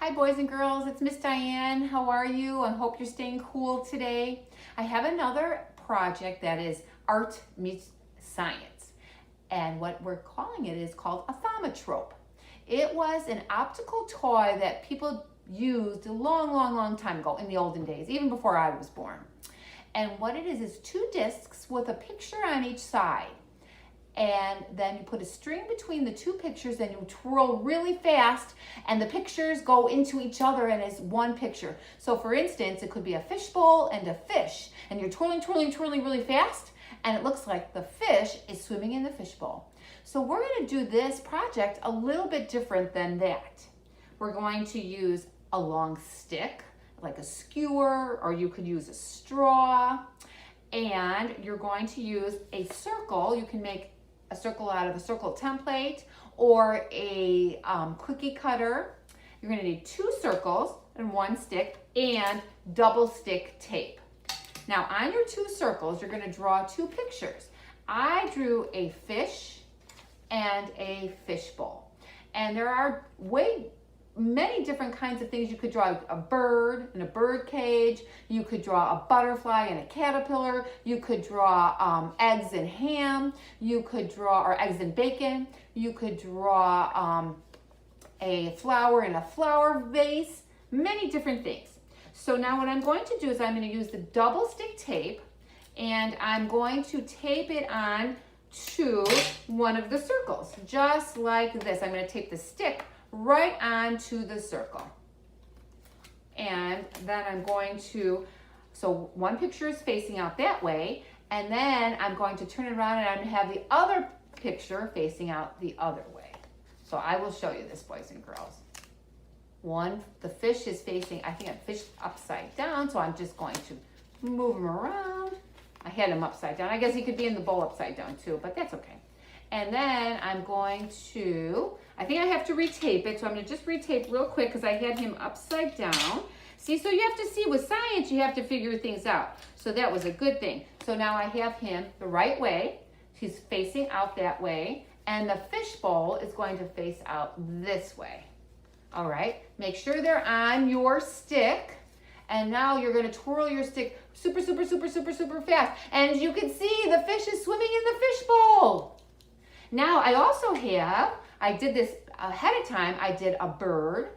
Hi boys and girls, it's Miss Diane. How are you? I hope you're staying cool today. I have another project that is art meets science. And what we're calling it is called a Thaumatrope. It was an optical toy that people used a long time ago in the olden days, even before I was born. And what it is two discs with a picture on each side. And then you put a string between the two pictures and you twirl really fast and the pictures go into each other and it's one picture. So for instance, it could be a fishbowl and a fish and you're twirling really fast and it looks like the fish is swimming in the fishbowl. So we're going to do this project a little bit different than that. We're going to use a long stick like a skewer, or you could use a straw, and you're going to use a circle. You can make a circle out of a circle template or a cookie cutter. You're going to need two circles and one stick and double stick tape. Now on your two circles, you're going to draw two pictures. I drew a fish and a fishbowl. And there are many different kinds of things. You could draw a bird in a bird cage. You could draw a butterfly and a caterpillar. You could draw eggs and ham. You could draw, or eggs and bacon. You could draw a flower in a flower vase. Many different things. So now what I'm going to do is I'm going to use the double stick tape and I'm going to tape it on to one of the circles, just like this. I'm going to tape the stick right onto the circle. And then I'm going to, so one picture is facing out that way, and then I'm going to turn it around and I'm going to have the other picture facing out the other way. So I will show you this, boys and girls. The fish is facing, I think, a fish upside down, so I'm just going to move him around. I had him upside down. I guess he could be in the bowl upside down too, but that's okay. And then I'm going to, I think I have to retape it, so I'm going to just retape real quick because I had him upside down. See, so you have to see, with science, you have to figure things out. So that was a good thing. So now I have him the right way. He's facing out that way. And the fishbowl is going to face out this way. All right, make sure they're on your stick. And now you're going to twirl your stick super fast. And as you can see, the fish is swimming in the fishbowl. Now I also have, I did this ahead of time, I did a bird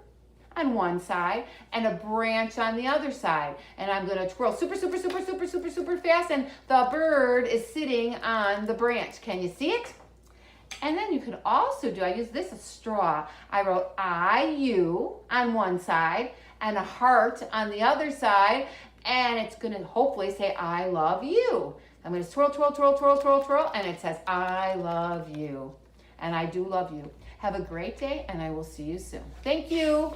on one side and a branch on the other side. And I'm gonna twirl super fast and the bird is sitting on the branch. Can you see it? And then you can also do, I use this, a straw. I wrote I-U on one side and a heart on the other side. And it's gonna hopefully say, I love you. I'm going to twirl, and it says, I love you. And I do love you. Have a great day, and I will see you soon. Thank you.